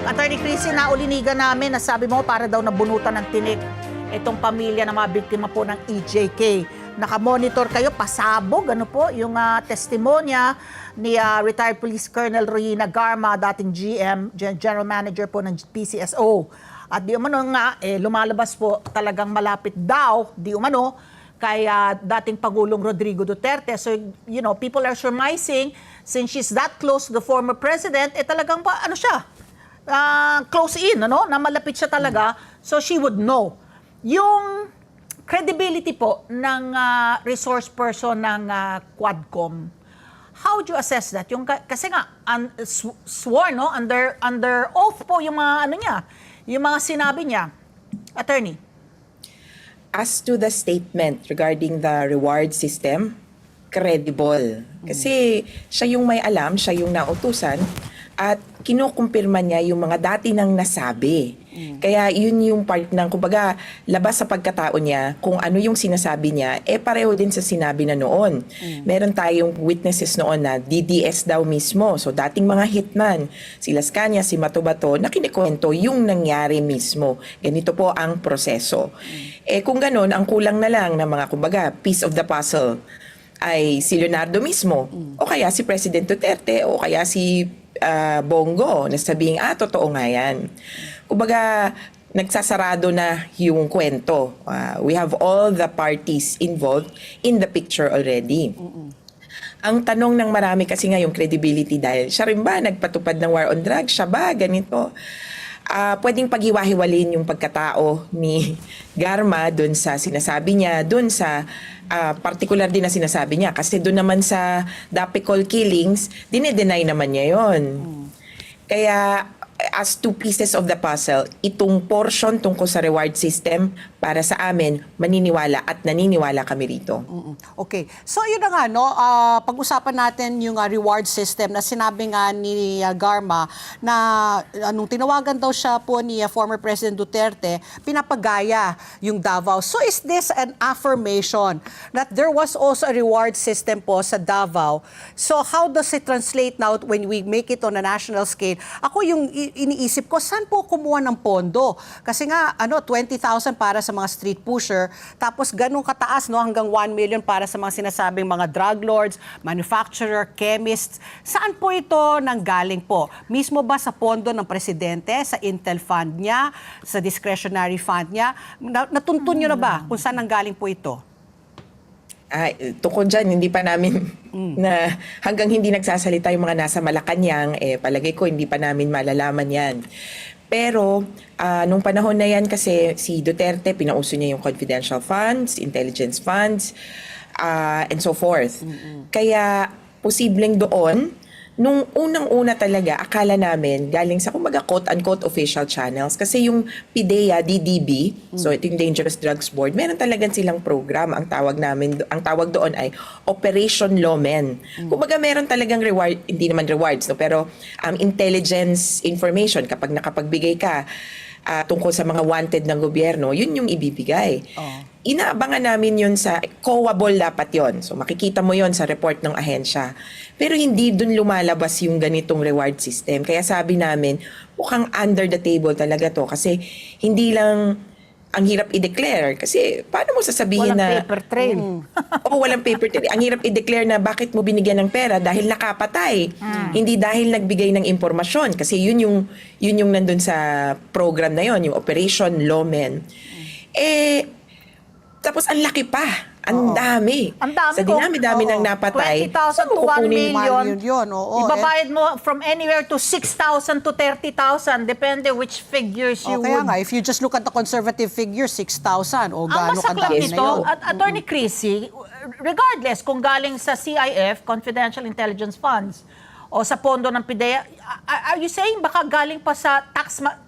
Attorney Chrissy, naulinigan namin na sabi mo para daw nabunutan ng tinik itong pamilya ng mga biktima po ng EJK. Nakamonitor kayo, pasabog, ano po, yung testimonya ni retired Police Colonel Royina Garma, dating General Manager po ng PCSO. At di umano nga, lumalabas po talagang malapit daw, di umano, kay dating Pangulong Rodrigo Duterte. So, you know, people are surmising, since she's that close to the former president, talagang ano siya, close in, ano? Na malapit siya talaga, so she would know. Yung credibility po ng resource person ng Quadcom, how do you assess that? Yung, kasi nga, sworn, no? Under oath po yung mga, ano niya, yung mga sinabi niya. Attorney. As to the statement regarding the reward system, credible. Kasi siya yung may alam, siya yung nautusan, at kinukumpirma niya yung mga dati nang nasabi. Kaya yun yung part ng, kumbaga, labas sa pagkatao niya, kung ano yung sinasabi niya, pareho din sa sinabi na noon. Meron tayong witnesses noon na DDS daw mismo. So dating mga hitman, si Las Cañas, si Matobato, na kinikwento yung nangyari mismo. Ganito po ang proseso. Kung ganon, ang kulang na lang ng mga, kumbaga, piece of the puzzle ay si Leonardo mismo, o kaya si President Duterte, o kaya si Bongo, na sabing, totoo nga yan. Kumbaga, nagsasarado na yung kwento. We have all the parties involved in the picture already. Ang tanong ng marami kasi nga yung credibility, dahil siya rin ba nagpatupad ng war on drugs? Siya ba? Ganito. Pwedeng paghiwa-hiwalin yung pagkatao ni Garma dun sa sinasabi niya, dun sa particular din na sinasabi niya. Kasi dun naman sa Dapicol killings, dinedenay naman niya yon. Kaya as two pieces of the puzzle, itong portion tungkol sa reward system, para sa amin, maniniwala at naniniwala kami rito. Okay. So yun na nga, no? Pag-usapan natin yung reward system na sinabi nga ni Garma na nung tinawagan daw siya po ni former President Duterte, pinapagaya yung Davao. So is this an affirmation that there was also a reward system po sa Davao? So how does it translate now when we make it on a national scale? Ako yung iniisip ko, saan po kumuha ng pondo? Kasi nga, 20,000 para sa mga street pusher, tapos ganun kataas, no, hanggang 1 million para sa mga sinasabing mga drug lords, manufacturer, chemists. Saan po ito nanggaling po? Mismo ba sa pondo ng presidente, sa Intel fund niya, sa discretionary fund niya? Natuntun nyo na ba kung saan nanggaling po ito? Tungkol dyan, hindi pa namin na hanggang hindi nagsasalita yung mga nasa Malacanang, palagay ko hindi pa namin malalaman yan. Pero nung panahon na yan kasi si Duterte, pinauso niya yung confidential funds, intelligence funds, and so forth. Kaya posibleng doon, nung unang-una talaga, akala namin galing sa kumbaga quote-unquote official channels. Kasi yung PIDEA, DDB, so ito yung Dangerous Drugs Board, meron talagang silang program. Ang tawag doon ay Operation Lawmen. Kumbaga meron talagang reward, hindi naman rewards, no? Pero intelligence information kapag nakapagbigay ka tungkol sa mga wanted ng gobyerno, yun yung ibibigay. Inaabangan namin yun sa COABOL dapat yun. So makikita mo yun sa report ng ahensya. Pero hindi dun lumalabas yung ganitong reward system. Kaya sabi namin, mukhang under the table talaga to. Kasi hindi lang ang hirap i-declare. Kasi paano mo sasabihin walang paper trail. Walang paper trail. Ang hirap i-declare na bakit mo binigyan ng pera dahil nakapatay. Hindi dahil nagbigay ng impormasyon. Kasi yun yung nandun sa program na yun, yung Operation Lawmen. Tapos ang laki pa. Ang dami. Ang dami. Sa dinami-dami ng napatay. 20,000 to 1 million. Ibabayad mo from anywhere to 6,000 to 30,000. Depende which figures you Kaya would. nga, if you just look at the conservative figure, 6,000. O Ang gaano masaklang kadami na nito, yun. at Attorney Chrissy, regardless kung galing sa CIF, Confidential Intelligence Funds, o sa pondo ng PIDEA, are you saying baka galing pa sa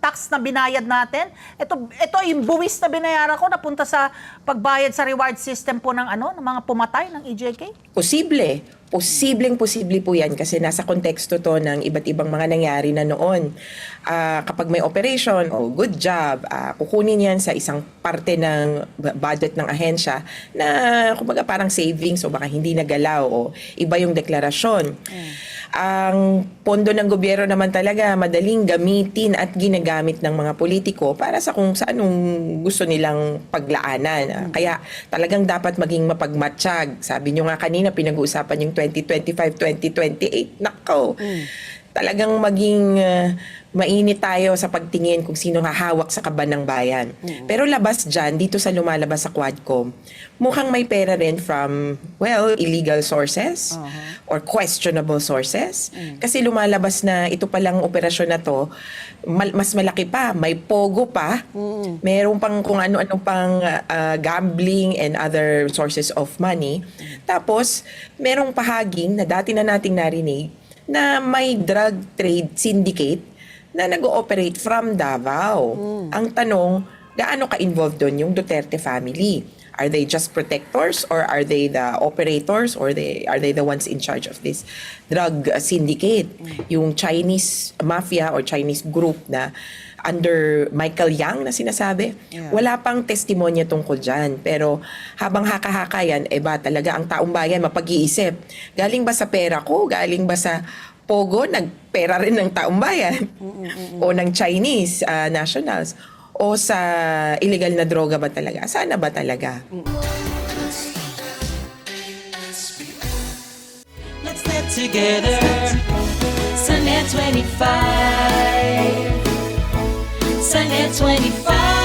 tax na binayad natin? Ito yung buwis na binayaran ko napunta sa pagbayad sa reward system po ng ng mga pumatay ng EJK? Posible. Posible po yan kasi nasa konteksto to ng iba't ibang mga nangyari na noon. Kapag may operation, good job, kukunin yan sa isang parte ng budget ng ahensya na kumbaga parang savings o baka hindi nagalaw o iba yung deklarasyon. Ang pondo ng gobyerno naman talaga madaling gamitin at ginagamit ng mga politiko para sa kung saan gusto nilang paglaanan. Kaya talagang dapat maging mapagmatsyag. Sabi nyo nga kanina, pinag-uusapan yung 2025, 2028. Nako! Talagang maging mainit tayo sa pagtingin kung sino hahawak sa kaban ng bayan. Pero labas dyan, dito sa lumalabas sa Quadcom, mukhang may pera rin from, illegal sources or questionable sources. Kasi lumalabas na ito palang operasyon na to, mas malaki pa, may pogo pa, meron pang kung ano-ano pang gambling and other sources of money. Tapos, merong pahaging na dati na nating narinig na may drug trade syndicate na nag-ooperate from Davao. Ang tanong, gaano ka-involved doon yung Duterte family? Are they just protectors or are they the operators or are they the ones in charge of this drug syndicate? Yung Chinese mafia or Chinese group na under Michael Yang na sinasabi. Wala pang testimonya tungkol dyan. Pero habang haka-haka yan, talaga ang taong bayan mapag-iisip. Galing ba sa pera ko? Galing ba sa pogo? Nagpera rin ng taong bayan? O ng Chinese nationals? O sa illegal na droga ba talaga? Sana ba talaga? Let's get together. Sunday 25. Sunday 25.